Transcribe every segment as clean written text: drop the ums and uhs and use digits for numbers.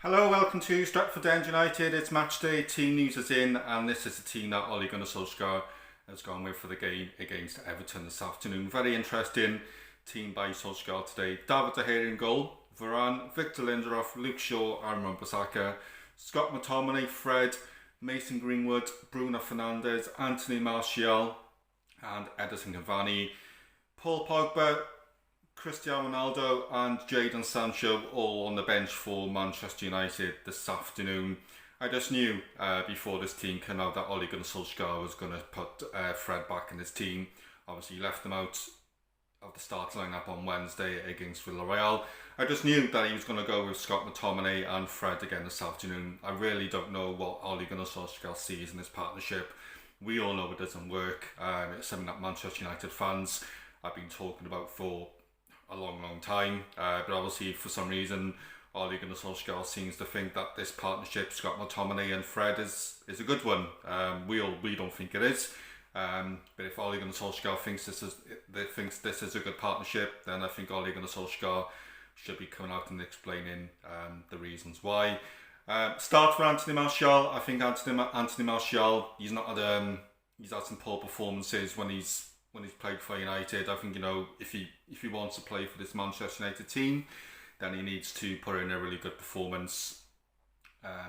Hello, welcome to Stratford End United. It's match day, team news is in, and this is the team that Ole Gunnar Solskjaer has gone with for the game against Everton this afternoon. Very interesting team by Solskjaer today. David De Gea in goal, Varane, Victor Lindelof, Luke Shaw, Aaron Wan-Bissaka, Scott McTominay, Fred, Mason Greenwood, Bruno Fernandes, Anthony Martial, and Edison Cavani. Paul Pogba, Cristiano Ronaldo and Jadon Sancho all on the bench for Manchester United this afternoon. I just knew before this team came out that Ole Gunnar Solskjaer was going to put Fred back in his team. Obviously he left them out of the start lineup on Wednesday against Villarreal. I just knew that he was going to go with Scott McTominay and Fred again this afternoon. I really don't know what Ole Gunnar Solskjaer sees in this partnership. We all know it doesn't work. It's something that Manchester United fans have been talking about for a long time, but obviously for some reason Ole Gunnar Solskjaer seems to think that this partnership, Scott McTominay and Fred, is a good one. We don't think it is, but if Ole Gunnar Solskjaer thinks this is a good partnership, then I think Ole Gunnar Solskjaer should be coming out and explaining the reasons why. Start for Anthony Martial. I think Anthony Martial, he's had some poor performances when he's played for United. I think, if he wants to play for this Manchester United team, then he needs to put in a really good performance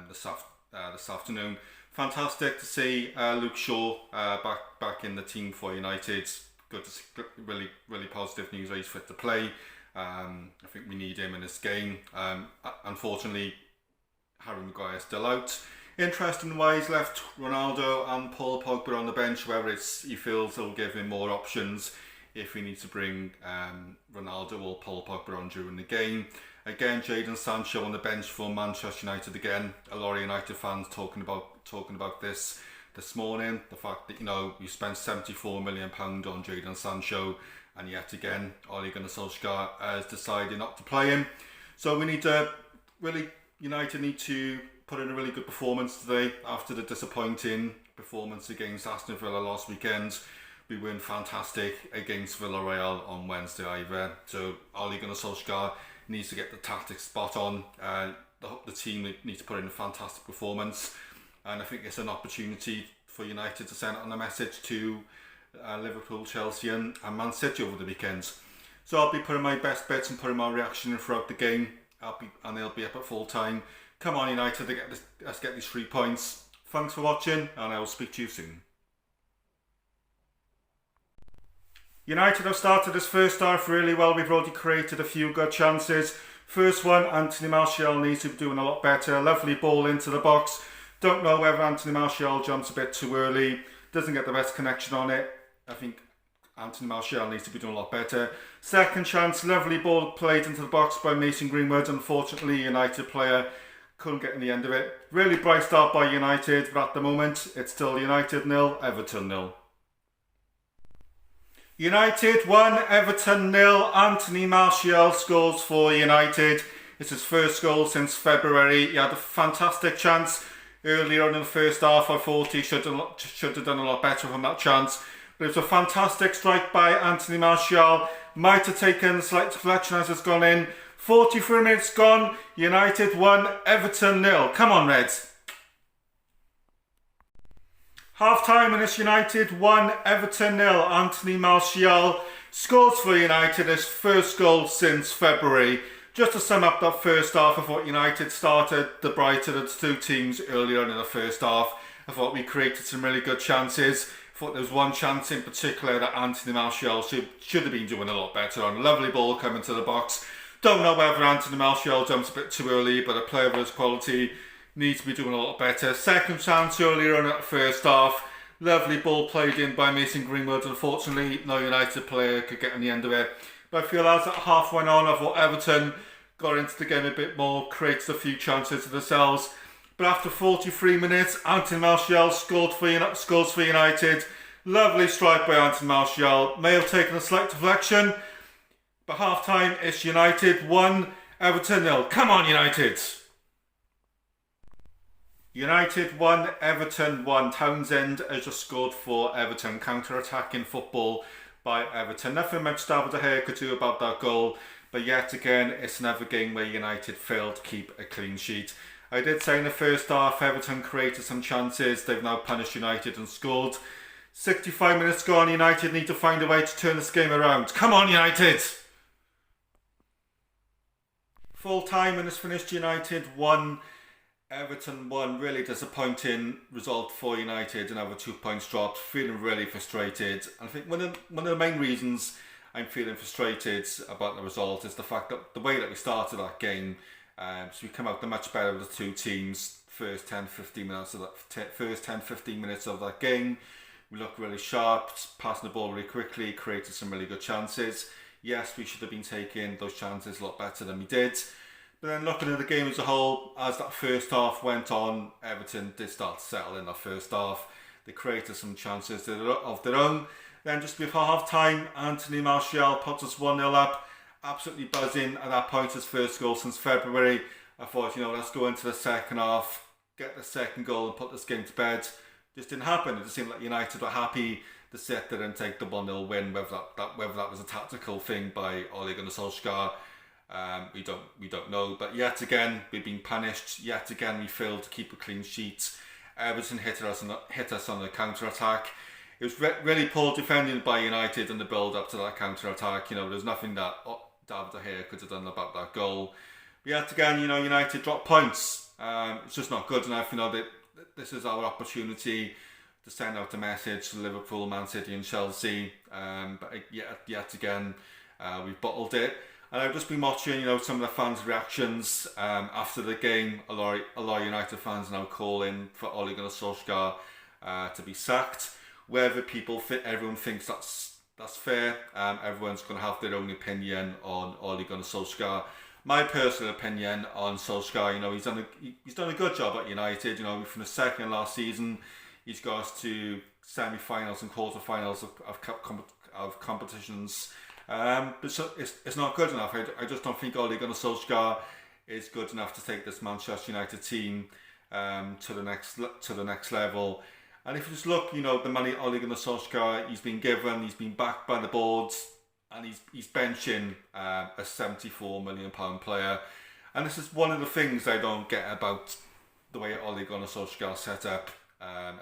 this afternoon. Fantastic to see Luke Shaw back in the team for United. Good to see, really positive news that he's fit to play. I think we need him in this game. Unfortunately, Harry Maguire is still out. Interesting why he's left Ronaldo and Paul Pogba on the bench, whether he feels it'll give him more options if he needs to bring Ronaldo or Paul Pogba on during the game. Again, Jadon Sancho on the bench for Manchester United again. A lot of United fans talking about this morning. The fact that we spent £74 million on Jadon Sancho, and yet again Ole Gunnar Solskjaer has decided not to play him. So United need to put in a really good performance today after the disappointing performance against Aston Villa last weekend. We weren't fantastic against Villarreal on Wednesday either. So Ole Gunnar Solskjaer needs to get the tactics spot on. The team needs to put in a fantastic performance, and I think it's an opportunity for United to send out a message to Liverpool, Chelsea and Man City over the weekend. So I'll be putting my best bets and putting my reaction in throughout the game. And they'll be up at full time. Come on United, let's get these 3 points. Thanks for watching, and I will speak to you soon. United have started this first half really well. We've already created a few good chances. First one, Anthony Martial needs to be doing a lot better. Lovely ball into the box. Don't know whether Anthony Martial jumps a bit too early. Doesn't get the best connection on it. I think Anthony Martial needs to be doing a lot better. Second chance, lovely ball played into the box by Mason Greenwood. Unfortunately, United player couldn't get in the end of it. Really bright start by United, but at the moment it's still United 0, Everton 0. United 1, Everton 0. Anthony Martial scores for United. It's his first goal since February. He had a fantastic chance earlier on in the first half. I thought he should have done a lot better from that chance. But it was a fantastic strike by Anthony Martial. Might have taken a slight deflection as it's gone in. 43 minutes gone. United 1, Everton 0. Come on, Reds. Half time and it's United 1, Everton 0. Anthony Martial scores for United his first goal since February. Just to sum up that first half, I thought United started the brighter of the two teams earlier on in the first half. I thought we created some really good chances. I thought there was one chance in particular that Anthony Martial should have been doing a lot better on. A lovely ball coming to the box. Don't know whether Anthony Martial jumps a bit too early, but a player of his quality needs to be doing a lot better. Second chance earlier on at the first half. Lovely ball played in by Mason Greenwood. Unfortunately, no United player could get in the end of it. But I feel as that half went on, I thought Everton got into the game a bit more, created a few chances for themselves. But after 43 minutes, Anthony Martial scores for United. Lovely strike by Anthony Martial. May have taken a slight deflection. But half time, it's United 1, Everton 0. Come on, United! United 1, Everton 1. Townsend has just scored for Everton. Counter-attacking football by Everton. Nothing much David De Gea could do about that goal. But but yet again, it's another game where United failed to keep a clean sheet. I did say in the first half, Everton created some chances. They've now punished United and scored. 65 minutes gone, United need to find a way to turn this game around. Come on, United! Full time and it's finished. United 1, Everton 1. Really disappointing result for United. Another 2 points dropped. Feeling really frustrated. And I think one of the main reasons I'm feeling frustrated about the result is the fact that the way that we started that game. So we come out the much better of the two teams. First 10-15 minutes of that game, we looked really sharp, passing the ball really quickly, created some really good chances. Yes, we should have been taking those chances a lot better than we did. But then looking at the game as a whole, as that first half went on, Everton did start to settle in that first half. They created some chances of their own. Then just before half time, Anthony Martial puts us 1-0 up. Absolutely buzzing at that point, his first goal since February. I thought, let's go into the second half, get the second goal and put this game to bed. Just didn't happen. It just seemed like United were happy to sit there and take the 1-0 win, whether that was a tactical thing by Ole Gunnar Solskjaer. We don't know. But yet again, we've been punished. Yet again, we failed to keep a clean sheet. Everton hit us on the counter-attack. It was really poor defending by United in the build-up to that counter-attack. There's nothing that David De Gea could have done about that goal. But yet again, United dropped points. It's just not good enough. This is our opportunity to send out a message to Liverpool, Man City and Chelsea. But yet again, we've bottled it. And I've just been watching, some of the fans' reactions after the game. A lot of United fans now calling for Ole Gunnar Solskjaer to be sacked. Whether everyone thinks that's fair. Everyone's going to have their own opinion on Ole Gunnar Solskjaer. My personal opinion on Solskjaer, he's done a good job at United. From the second last season, he's got us to semi-finals and quarter-finals of competitions. But it's not good enough. I just don't think Ole Gunnar Solskjaer is good enough to take this Manchester United team to the next level. And if you just look, the money Ole Gunnar Solskjaer he's been given, he's been backed by the boards, and he's benching a £74 million player. And this is one of the things I don't get about the way Ole Gunnar Solskjaer set up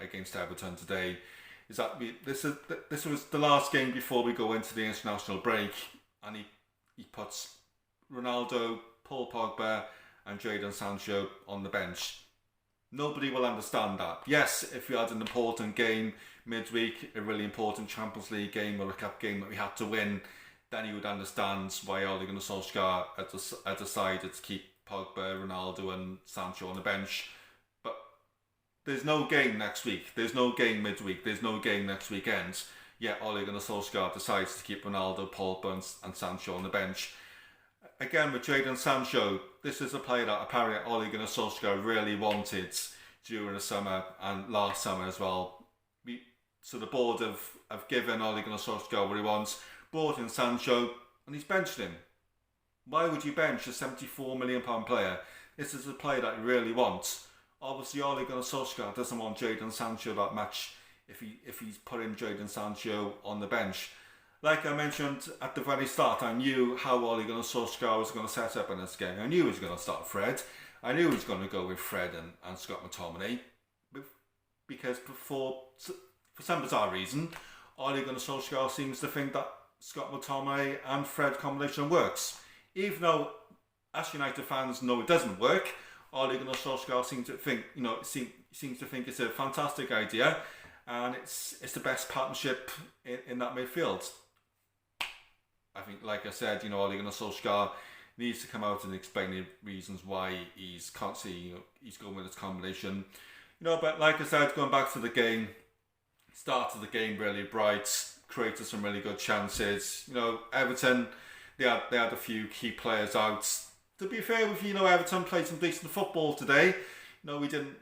against Everton today. Is that this was the last game before we go into the international break, and he puts Ronaldo, Paul Pogba, and Jadon Sancho on the bench. Nobody will understand that. Yes, if we had an important game midweek, a really important Champions League game or a cup game that we had to win, then you would understand why Ole Gunnar Solskjaer had decided to keep Pogba, Ronaldo and Sancho on the bench. But there's no game next week. There's no game midweek. There's no game next weekend. Yet Ole Gunnar Solskjaer decides to keep Ronaldo, Pogba and Sancho on the bench. Again, with Jadon Sancho, this is a player that apparently Ole Gunnar Solskjaer really wanted during the summer and last summer as well. So the board have given Ole Gunnar Solskjaer what he wants, brought in Sancho, and he's benched him. Why would you bench a £74 million player? This is a player that he really wants. Obviously, Ole Gunnar Solskjaer doesn't want Jadon Sancho that much if he's putting Jadon Sancho on the bench. Like I mentioned at the very start, I knew how Ole Gunnar Solskjaer was going to set up in this game. I knew he was going to start Fred. I knew he was going to go with Fred and Scott McTominay. Because for some bizarre reason, Ole Gunnar Solskjaer seems to think that Scott McTominay and Fred combination works. Even though as United fans know it doesn't work, Ole Gunnar Solskjaer seems to think, seems to think it's a fantastic idea, and it's the best partnership in that midfield. I think, like I said, Ole Gunnar Solskjaer needs to come out and explain the reasons why he's going with this combination. But like I said, going back to the game, started the game really bright, created some really good chances. Everton, they had a few key players out. To be fair with you, Everton played some decent football today. We didn't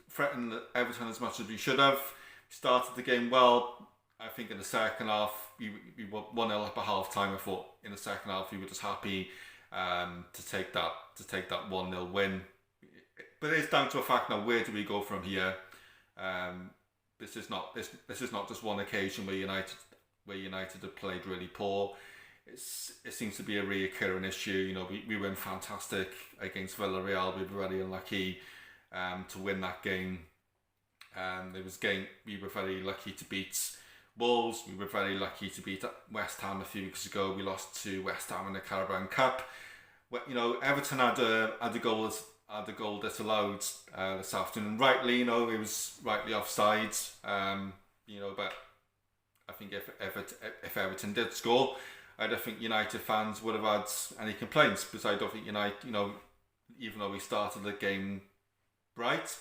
threaten Everton as much as we should have. We started the game well. I think in the second half, we were 1-0 up at half time. I thought in the second half we were just happy to take that 1-0 win. But it's down to a fact now, where do we go from here? This is not just one occasion where United have played really poor. it seems to be a reoccurring issue. You know, we went fantastic against Villarreal. We were very unlucky to win that game. We were very lucky to beat Wolves. We were very lucky to beat West Ham a few weeks ago. We lost to West Ham in the Carabao Cup. You know, Everton had a goal disallowed this afternoon. Rightly, you know, it was rightly offside. You know, but I think if Everton did score, I don't think United fans would have had any complaints, because I don't think United, you know, even though we started the game bright,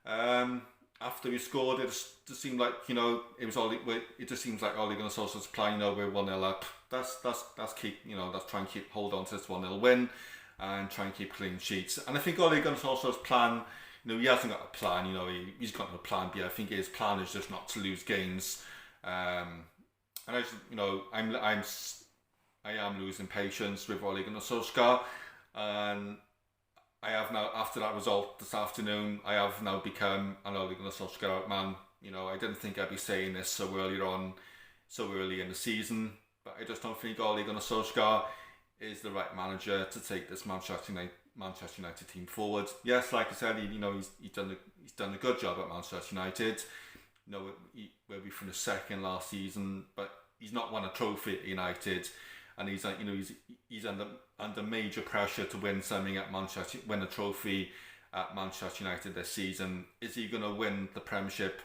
after we scored, it just seemed like, you know, it just seems like Ole Gunnar Solskjaer's plan. You know, we're 1-0 up. That's try and hold on to this 1-0 win and try and keep clean sheets. And I think Ole Gunnar Solskjaer's plan, you know, he hasn't got a plan. You know, he's got no plan B. I think his plan is just not to lose games. And I just, you know, I am losing patience with Ole Gunnar Solskjaer, and I have now, after that result this afternoon, I have now become an Ole Gunnar Solskjaer man. You know, I didn't think I'd be saying this so early in the season, but I just don't think Ole Gunnar Solskjaer is the right manager to take this Manchester United team forward. Yes, like I said, he's done a good job at Manchester United. You know, where we finished second last season, but he's not won a trophy at United, and he's under major pressure to win a trophy at Manchester United this season. Is he going to win the Premiership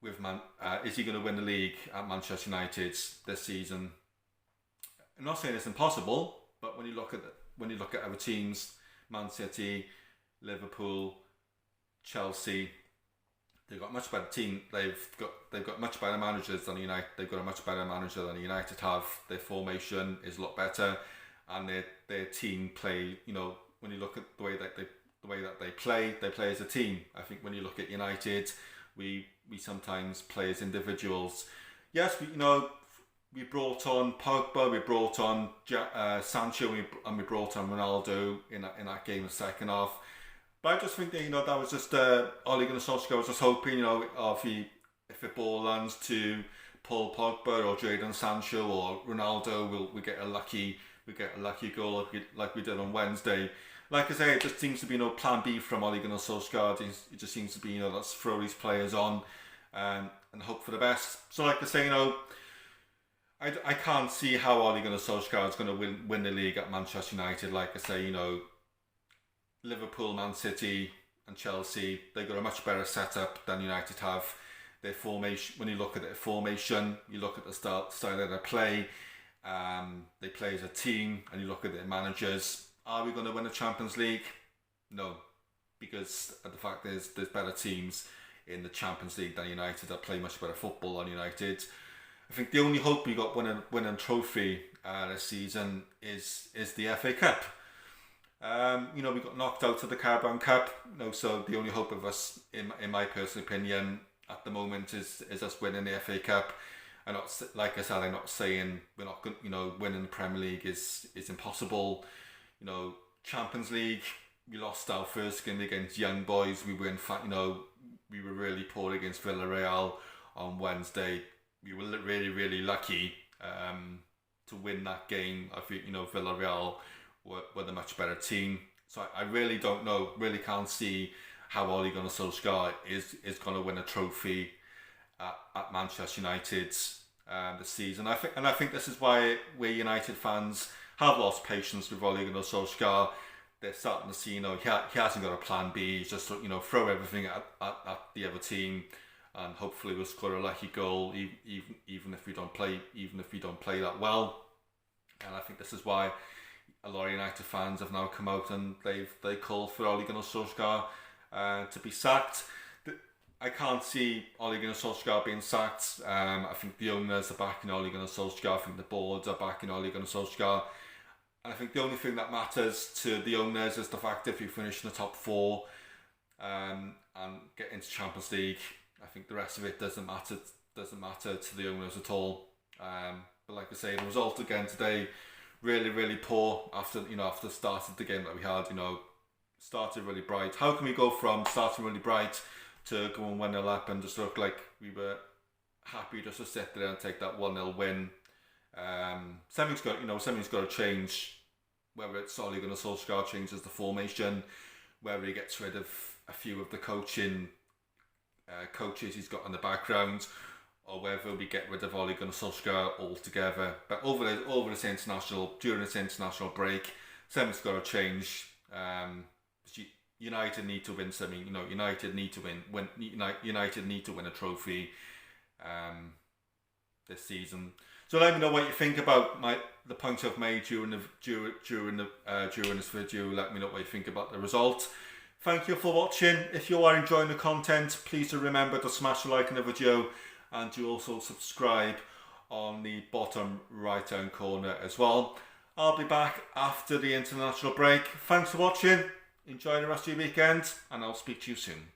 is he going to win the league at Manchester United this season? I'm not saying it's impossible, but when you look at other teams, Man City, Liverpool, Chelsea, they've got a much better team. They've got much better managers than United. They've got a much better manager than United have. Their formation is a lot better, and their team play. You know, when you look at the way that they play as a team. I think when you look at United, we sometimes play as individuals. Yes, we brought on Pogba, we brought on Sancho, and we brought on Ronaldo in that game in the second half. But I just think that, that was just Ole Gunnar Solskjaer was just hoping, if a ball lands to Paul Pogba or Jadon Sancho or Ronaldo, we get a lucky goal like we did on Wednesday. Like I say, it just seems to be no plan B from Ole Gunnar Solskjaer. It just seems to be, let's throw these players on and hope for the best. So like I say, I can't see how Ole Gunnar Solskjaer is going to win the league at Manchester United. Like I say, Liverpool, Man City and Chelsea, they've got a much better setup than United have. Their formation, when you look at their formation, you look at the style that they play as a team, and you look at their managers. Are we going to win the Champions League? No, because the fact is there's better teams in the Champions League than United that play much better football than United. I think the only hope we got winning trophy this season is the FA Cup. We got knocked out of the Carabao Cup. So the only hope of us, in my personal opinion, at the moment is us winning the FA Cup. I'm not, like I said, I'm not saying we're not good. Winning the Premier League is impossible. Champions League, we lost our first game against Young Boys. We were we were really poor against Villarreal on Wednesday. We were really, really lucky to win that game. I think Villarreal were the much better team. So I really don't know, really can't see how Ole Gunnar Solskjaer is going to win a trophy at Manchester United this season. I think this is why we United fans have lost patience with Ole Gunnar Solskjaer. They're starting to see, he hasn't got a plan B. He's just throw everything at the other team, and hopefully we'll score a lucky goal, even if we don't play that well. And I think this is why a lot of United fans have now come out and they call for Ole Gunnar Solskjaer to be sacked. I can't see Ole Gunnar Solskjaer being sacked. I think the owners are backing Ole Gunnar Solskjaer. I think the boards are backing Ole Gunnar Solskjaer. And I think the only thing that matters to the owners is the fact if you finish in the top four and get into Champions League. I think the rest of it doesn't matter to the owners at all. But like I say, the result again today, really, really poor after the start of the game that we had. Started really bright. How can we go from starting really bright to going 1-0 up and just look like we were happy just to sit there and take that 1-0 win Something's got to change. Whether it's Ole Gunnar Solskjaer changes the formation, whether he gets rid of a few of the coaches he's got in the background, or whether we get rid of Ole Gunnar Solskjaer altogether. But during this international break, something's got to change. United need to win something. United need to win. United need to win a trophy this season. So let me know what you think about the points I've made during this video. Let me know what you think about the result. Thank you for watching. If you are enjoying the content, please do remember to smash a like on the video, and to also subscribe on the bottom right hand corner as well. I'll be back after the international break. Thanks for watching. Enjoy the rest of your weekend, and I'll speak to you soon.